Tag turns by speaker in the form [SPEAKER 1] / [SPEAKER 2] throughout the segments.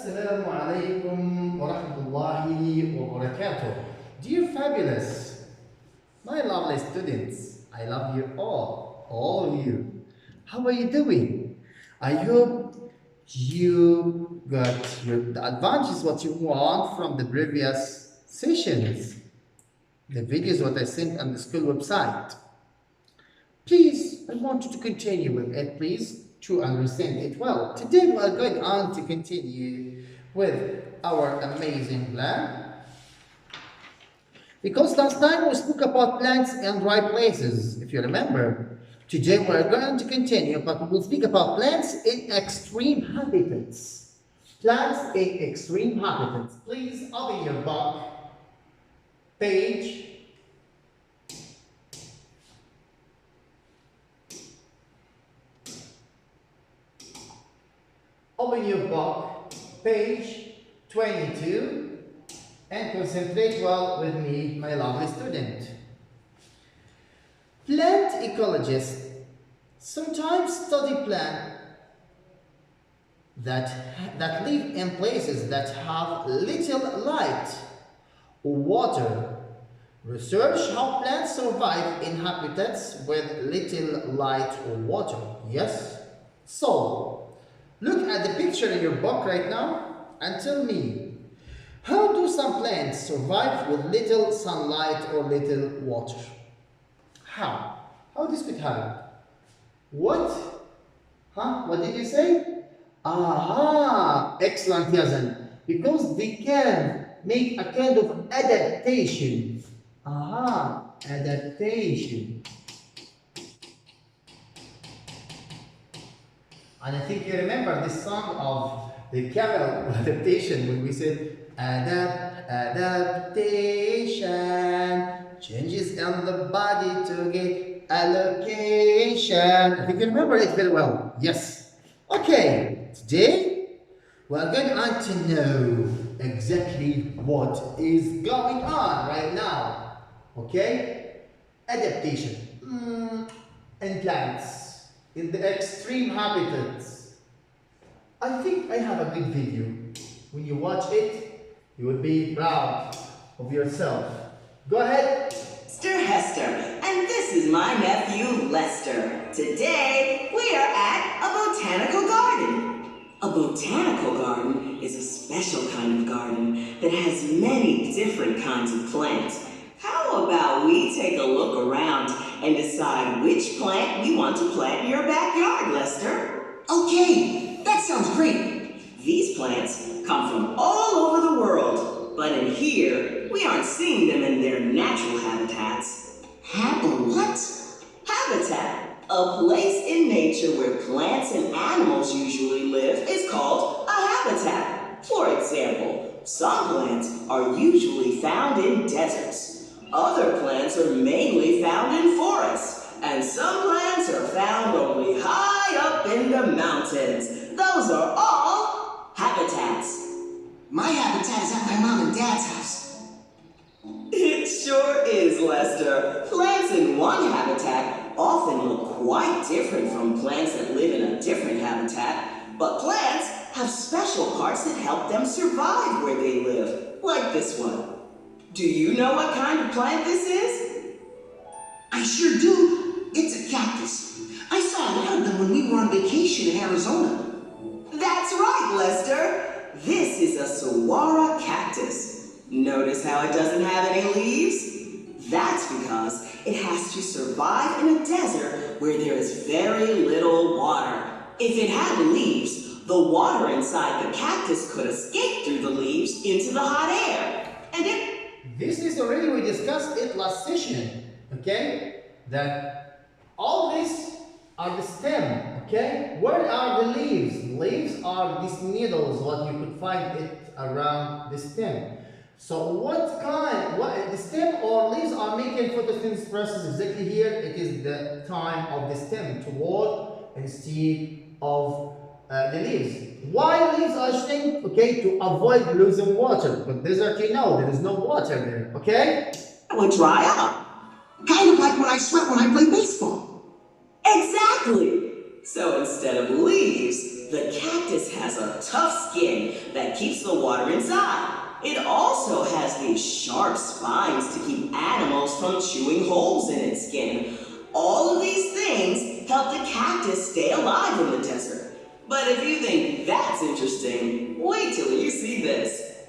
[SPEAKER 1] السلام عليكم ورحمة الله وبركاته. Dear fabulous, my lovely students, I love you all of you. How are you doing? I hope you got the advantage what you want from the previous sessions, the videos what I sent on the school website. Please, I want you to continue with it, please, to understand it well. Today we are going on to continue with our amazing plan. Because last time we spoke about plants in dry places, if you remember. Today we are going to continue, but we will speak about plants in extreme habitats. Plants in extreme habitats. Please open your book, page. Open your book, page 22, and concentrate well with me, my lovely student. Plant ecologists sometimes study plants that live in places that have little light or water. Research how plants survive in habitats with little light or water. Yes? So, look at the picture in your book right now and tell me, how do some plants survive with little sunlight or little water? How? How this could happen? What? What did you say? Aha! Excellent, Yazan. Because they can make a kind of adaptation. Aha! Adaptation. And I think you remember this song of the camel adaptation when we said adaptation, changes in the body to get allocation. I think you remember it very well. Yes. Okay, today we are going on to know exactly what is going on right now. Okay? Adaptation in plants in the extreme habitats. I think I have a good video. When you watch it, you will be proud of yourself. Go ahead.
[SPEAKER 2] Mr. Hester, and this is my nephew Lester. Today, we are at a botanical garden. A botanical garden is a special kind of garden that has many different kinds of plants. How about we take a look around and decide which plant we want to plant in your backyard, Lester?
[SPEAKER 3] Okay, that sounds great.
[SPEAKER 2] These plants come from all over the world, but in here, we aren't seeing them in their natural habitats.
[SPEAKER 3] What?
[SPEAKER 2] Habitat, a place in nature where plants and animals usually live, is called a habitat. For example, some plants are usually found in deserts. Other plants are mainly found in forests, and some plants are found only high up in the mountains. Those are all habitats.
[SPEAKER 3] My habitat is at my mom and dad's house.
[SPEAKER 2] It sure is, Lester. Plants in one habitat often look quite different from plants that live in a different habitat, but plants have special parts that help them survive where they live, like this one. Do you know what kind of plant this is?
[SPEAKER 3] I sure do. It's a cactus. I saw a lot of them when we were on vacation in Arizona.
[SPEAKER 2] That's right, Lester. This is a saguaro cactus. Notice how it doesn't have any leaves? That's because it has to survive in a desert where there is very little water. If it had leaves, the water inside the cactus could escape through the leaves into the hot air. And
[SPEAKER 1] This is already, we discussed it last session, okay? That all this are the stem, okay? Where are the leaves? Leaves are these needles, what you could find it around the stem. So the stem or leaves are making photosynthesis process exactly here. It is the time of the stem to work instead of the leaves. Why leaves are shrinking? Okay, to avoid losing water. But desert, you know, there is no water there, okay?
[SPEAKER 2] it would dry up.
[SPEAKER 3] Kind of like when I sweat when I play baseball.
[SPEAKER 2] Exactly. So instead of leaves, the cactus has a tough skin that keeps the water inside. It also has these sharp spines to keep animals from chewing holes in its skin. All of these things help the cactus stay alive in the desert. But if you think that's interesting, wait till you see this.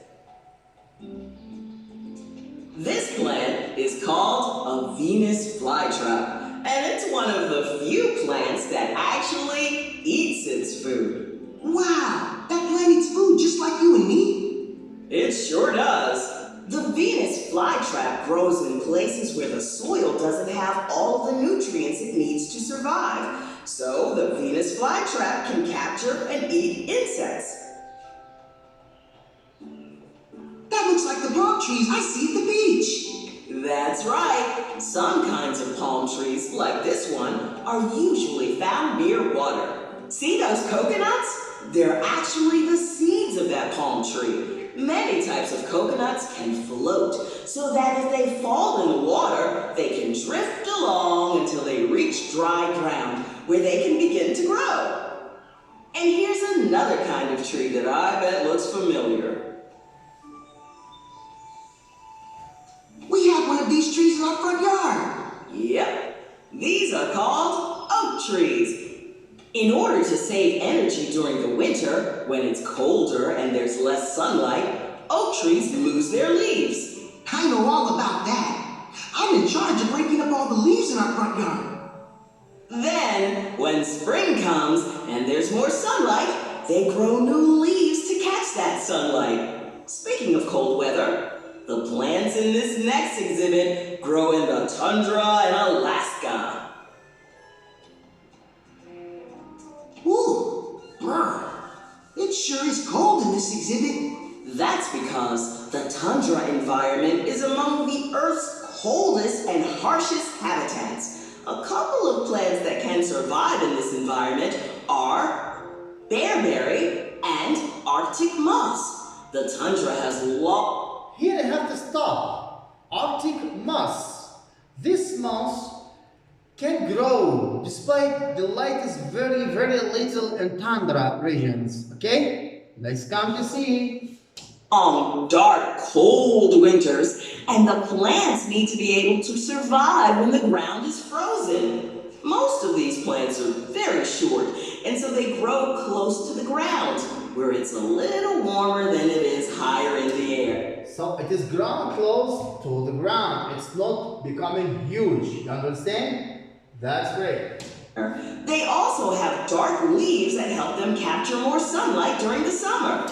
[SPEAKER 2] This plant is called a Venus flytrap, and it's one of the few plants that actually eats its food.
[SPEAKER 3] Wow, that plant eats food just like you and me?
[SPEAKER 2] It sure does. The Venus flytrap grows in places where the soil doesn't have all the nutrients it needs to survive. So the Venus flytrap can capture and eat insects.
[SPEAKER 3] That looks like the palm trees I see at the beach.
[SPEAKER 2] That's right. Some kinds of palm trees, like this one, are usually found near water. See those coconuts? They're actually the seeds of that palm tree. Many types of coconuts can float, so that if they fall in the water, they can drift along until they reach dry ground, where they can begin to grow. And here's another kind of tree that I bet looks familiar.
[SPEAKER 3] We have one of these trees in our front yard.
[SPEAKER 2] Yep, these are called oak trees. In order to save energy during the winter, when it's colder and there's less sunlight, oak trees lose their leaves.
[SPEAKER 3] I know all about that. I'm in charge of breaking up all the leaves in our front yard.
[SPEAKER 2] Then, when spring comes and there's more sunlight, they grow new leaves to catch that sunlight. Speaking of cold weather, the plants in this next exhibit grow in the Tundra and Alaska.
[SPEAKER 3] Ooh, brr. It sure is cold in this exhibit.
[SPEAKER 2] That's because the tundra environment is among the Earth's coldest and harshest habitats. A couple of plants that can survive in this environment are bearberry and Arctic moss. The tundra has long...
[SPEAKER 1] Here I have to stop. Arctic moss. This moss can grow despite the light is very little in tundra regions. Okay? Let's come to see.
[SPEAKER 2] On dark, cold winters, and the plants need to be able to survive when the ground is frozen. Most of these plants are very short, and so they grow close to the ground, where it's a little warmer than it is higher in the air.
[SPEAKER 1] So it is ground close to the ground. It's not becoming huge. You understand? That's great.
[SPEAKER 2] They also have dark leaves that help them capture more sunlight during the summer.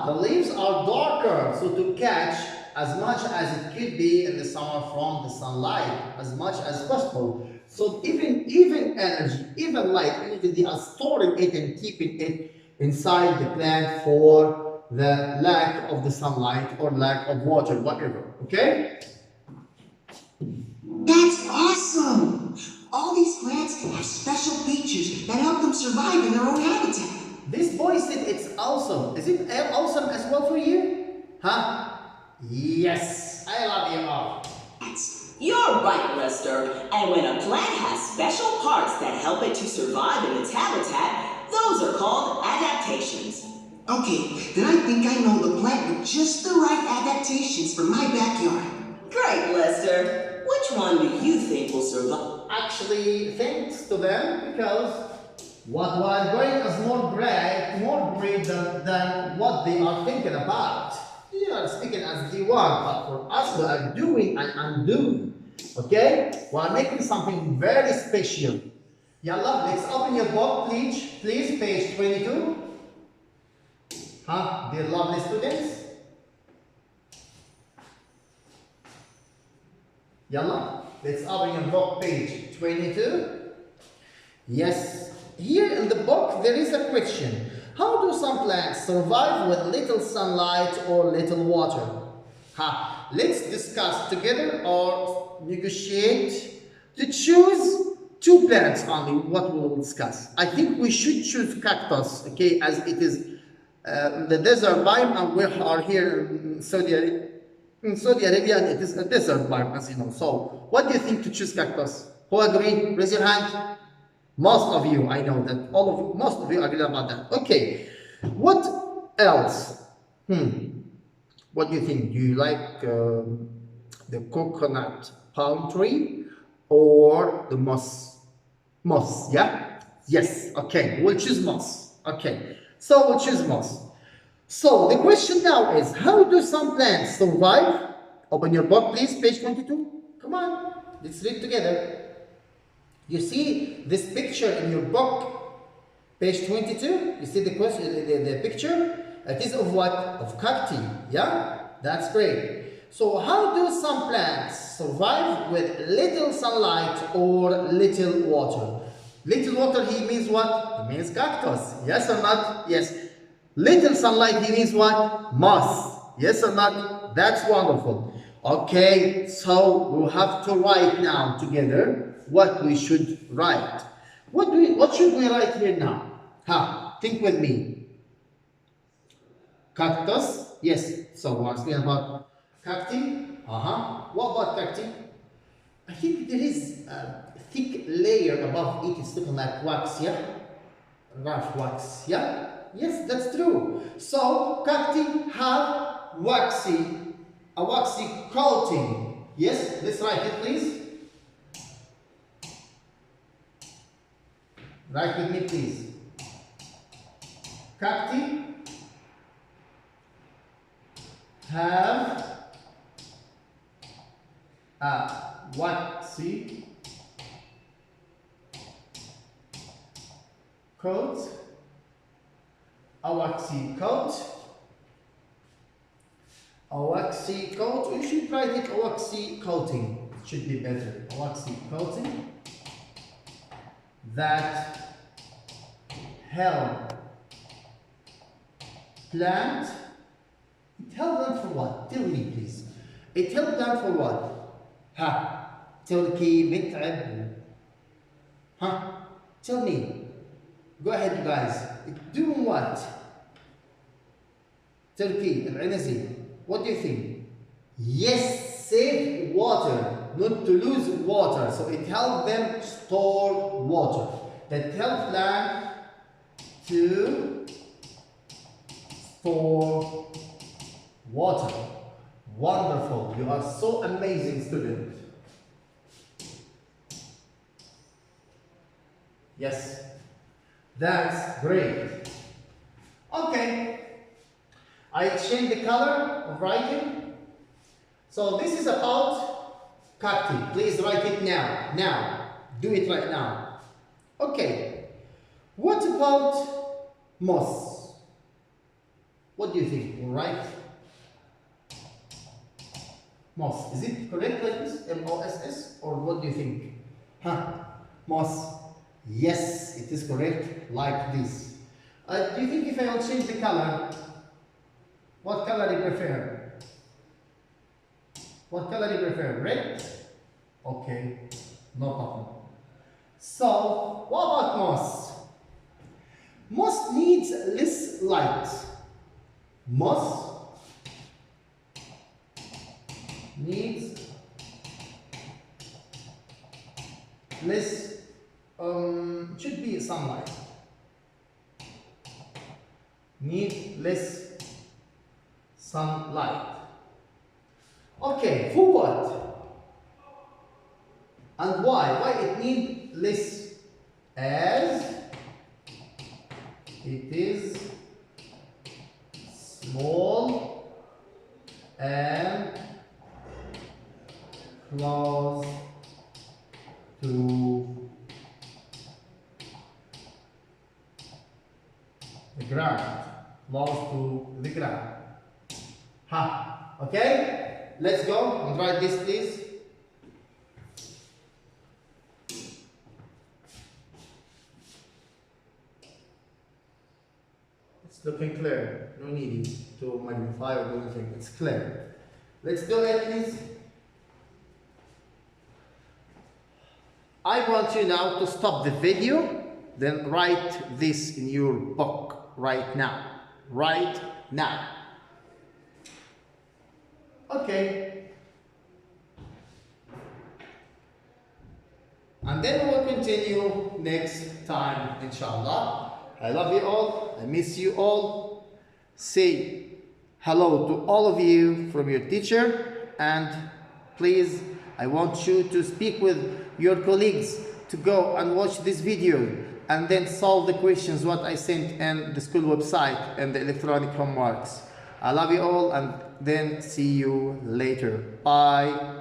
[SPEAKER 1] The leaves are darker, so to catch as much as it could be in the summer from the sunlight, as much as possible. So even energy, even light energy, they are storing it and keeping it inside the plant for the lack of the sunlight or lack of water, whatever. Okay?
[SPEAKER 3] That's awesome! All these plants have special features that help them survive in their own habitat.
[SPEAKER 1] This boy said it's awesome. Is it awesome as well for you? Huh? Yes, I love you all.
[SPEAKER 2] You're right, Lester. And when a plant has special parts that help it to survive in its habitat, those are called adaptations.
[SPEAKER 3] Okay, then I think I know the plant with just the right adaptations for my backyard.
[SPEAKER 2] Great, Lester. Which one do you think will survive?
[SPEAKER 1] Actually, thanks to them, because what was going is more great than what they are thinking about. They are speaking as they want, but for us, we are doing and undoing. Okay? We are making something very special. Yalla, let's open your book, please, page 22. Dear lovely students? Yalla, let's open your book, page 22. Yes, here in the book there is a question. How do some plants survive with little sunlight or little water? Let's discuss together or negotiate to choose two plants only what we will discuss. I think we should choose cactus, okay, as it is the desert biome, and we are here in Saudi Arabia, and it is a desert biome, as you know. So, what do you think to choose cactus? Who agree? Raise your hand. Most of you, I know that all of you, most of you agree about that. Okay, what else? What do you think? Do you like the coconut palm tree or the moss? Moss, yeah? Yes, okay, we'll choose moss. Okay, so we'll choose moss. So the question now is, how do some plants survive? Open your book, please, page 22. Come on, let's read together. You see this picture in your book, page 22? You see the question, the picture? It is of what? Of cacti, yeah? That's great. So how do some plants survive with little sunlight or little water? Little water, he means what? He means cactus. Yes or not? Yes. Little sunlight, he means what? Moss. Yes or not? That's wonderful. Okay, so we'll have to write now together what we should write. What should we write here now? Think with me. Cactus. Yes. So we're asking about cacti. What about cacti? I think there is a thick layer above it. It's looking like wax, yeah? Rough wax, yeah? Yes, that's true. So cacti have a waxy coating. Yes, let's write it, please. Write with me, please. Cacti have a waxy coat. A waxy coat. A waxy coat. You should write it a waxy coating. It should be better. A waxy coating that help plant. It help them for what? Tell me, please. It help them for what? تركي متعب. Tell me. Go ahead, you guys. Doing what? Turkey, العنزي. What do you think? Yes, save water, not to lose water. So it helps them store water. That helps land to store water. Wonderful. You are so amazing, student. Yes. That's great. Okay. I changed the color of writing. So this is about cacti. Please write it now. Now. Do it right now. Okay. What about moss? What do you think? Right? Moss. Is it correct like this? M-O-S-S? Or what do you think? Moss. Yes, it is correct, like this. Do you think if I will change the color, what color do you prefer? What color do you prefer? Red? Okay, no problem. So, what about moss? Moss needs less light. Moss needs less should be sunlight. Need less sunlight. Okay, for what? And why? Why it need less? As it is small and close to the ground, close to the ground. Okay? Let's go and write this, please. It's looking clear. No need to magnify or do anything. It's clear. Let's do it, please. I want you now to stop the video, then write this in your book right now. Right now. Okay. And then we will continue next time, inshallah. I love you all. I miss you all. Say hello to all of you from your teacher, and please, I want you to speak with your colleagues to go and watch this video and then solve the questions what I sent in the school website and the electronic homeworks. I love you all, and then see you later. Bye.